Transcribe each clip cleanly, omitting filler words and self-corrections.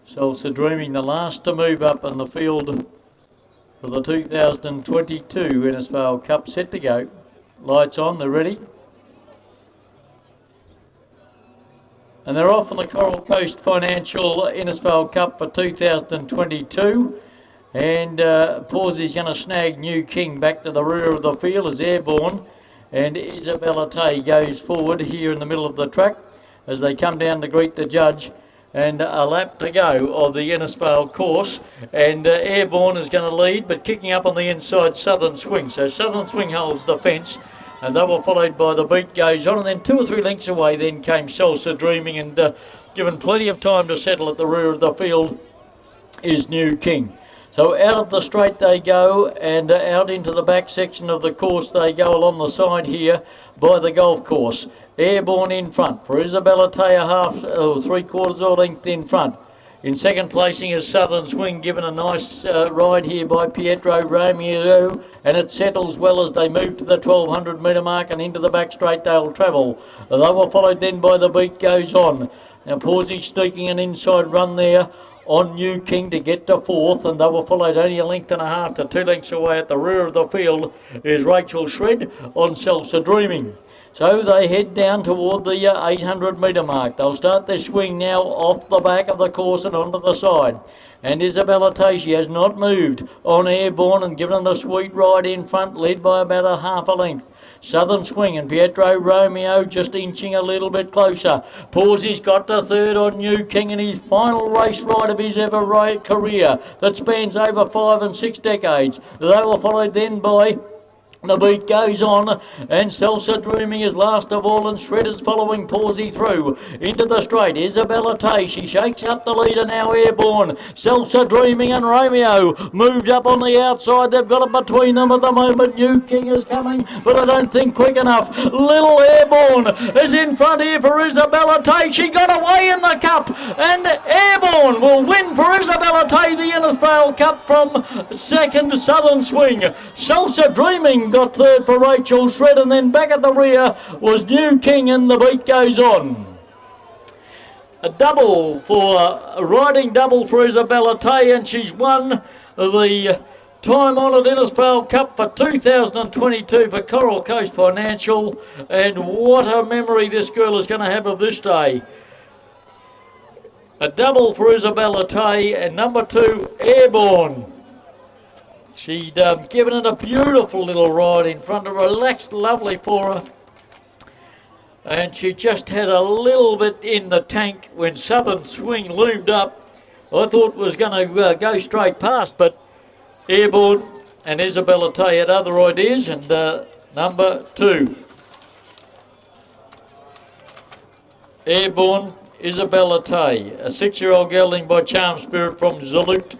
Salsa Dreaming, the last to move up in the field for the 2022 Innisfail Cup, set to go. Lights on, they're ready. And they're off on the Coral Coast Financial Innisfail Cup for 2022. And Pawsey's going to snag New King back to the rear of the field as Airborne. And Isabella Tay goes forward here in the middle of the track as they come down to greet the judge. And a lap to go of the Innisfail course, and Airborne is going to lead, but kicking up on the inside Southern Swing. So Southern Swing holds the fence, and they were followed by The Beat Goes On, and then 2 or 3 lengths away then came Salsa Dreaming, and given plenty of time to settle at the rear of the field is New King. So out of the straight they go, and out into the back section of the course they go along the side here by the golf course. Airborne in front for Isabella Tay, half or 3/4 or length in front. In second placing is Southern Swing, given a nice ride here by Pietro Romeo, and it settles well as they move to the 1200 metre mark, and into the back straight they'll travel. They were followed then by The Beat Goes On. Now Pawsey sneaking an inside run there on New King to get to 4th, and they were followed only a length and a half to 2 lengths away at the rear of the field is Rachel Shred on Salsa Dreaming. So they head down toward the 800 metre mark. They'll start their swing now off the back of the course and onto the side. And Isabella Tay, she has not moved on Airborne and given them the sweet ride in front, led by about a half a length. Southern Swing and Pietro Romeo just inching a little bit closer. Pawsey's got the 3rd on New King in his final race ride of his ever career that spans over 5 and 6 decades. They were followed then by The Beat Goes On, and Salsa Dreaming is last of all, and Shredders following Pawsey through into the straight. Isabella Tay, she shakes up the leader now, Airborne. Salsa Dreaming and Romeo moved up on the outside. They've got it between them at the moment. New King is coming, but I don't think quick enough. Little Airborne is in front here for Isabella Tay. She got away in the cup, and Airborne will win for Isabella Tay the Innisfail Cup from second Southern Swing. Salsa Dreaming got 3rd for Rachel Shred, and then back at the rear was New King, and The Beat Goes On. A double for a riding double for Isabella Tay, and she's won the time-honoured Innisfail Cup for 2022 for Coral Coast Financial, and what a memory this girl is going to have of this day. A double for Isabella Tay, and number 2 Airborne. She'd given it a beautiful little ride in front of her, relaxed lovely for her. And she just had a little bit in the tank when Southern Swing loomed up. I thought was going to go straight past, but Airborne and Isabella Tay had other ideas, and number 2. Airborne, Isabella Tay, a 6-year-old gelding by Charm Spirit from Zalute,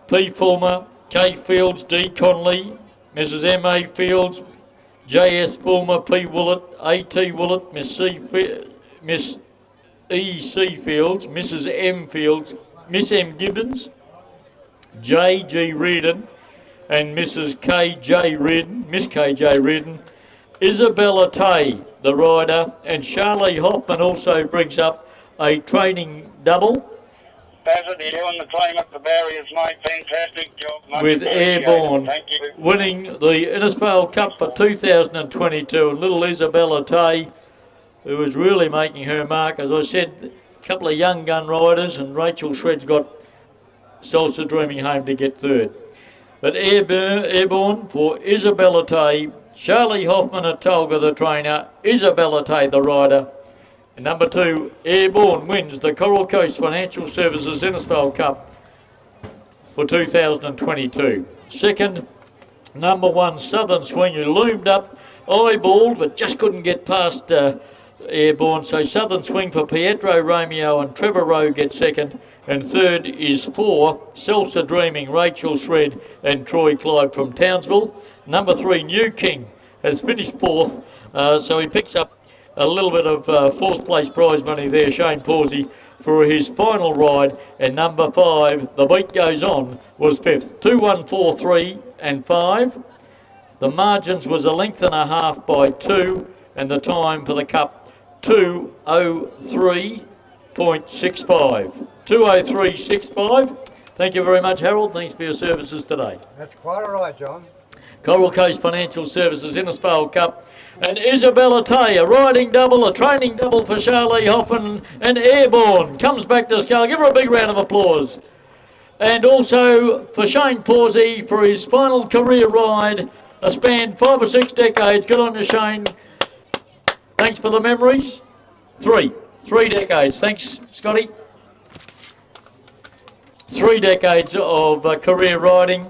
P. Fulmer, K. Fields, D. Conley, Mrs. M.A. Fields, J.S. Fulmer, P. Willett, A.T. Willett, Miss E.C. Fields, Mrs. M. Fields, Miss M. Gibbons, J.G. Reardon, and Mrs. K.J. Reardon, Miss K.J. Reardon, Isabella Tay, the rider, and Charlie Hoffman also brings up a training double. Bassett, you and the team up the barriers, mate. Fantastic job, mate. With Airborne winning the Innisfail Cup for 2022. And little Isabella Tay, who is really making her mark. As I said, a couple of young gun riders, and Rachel Shred's got Salsa Dreaming home to get 3rd. But Airborne for Isabella Tay, Charlie Hoffman at Tolga the trainer, Isabella Tay the rider. And number 2, Airborne wins the Coral Coast Financial Services Innisfail Cup for 2022. Second, number 1, Southern Swing, who loomed up, eyeballed, but just couldn't get past Airborne. So Southern Swing for Pietro Romeo and Trevor Rowe get second. And 3rd is 4, Salsa Dreaming, Rachel Shred and Troy Clive from Townsville. Number 3, New King, has finished 4th, so he picks up a little bit of 4th place prize money there, Shane Pawsey, for his final ride. And number 5, The Beat Goes On, was 5th. 2, 1, 4, 3 and 5. The margins was a length and a half by 2, and the time for the cup 2:03.65. 20365. Thank you very much, Harold. Thanks for your services today. That's quite all right, John. Coral Coast Financial Services Innisfail Cup. And Isabella Tay, a riding double, a training double for Charlie Hoppen, and Airborne comes back to scale. Give her a big round of applause. And also for Shane Pawsey for his final career ride, a span 5 or 6 decades. Good on you, Shane. Thanks for the memories. 3 decades. Thanks, Scotty. 3 decades of career riding.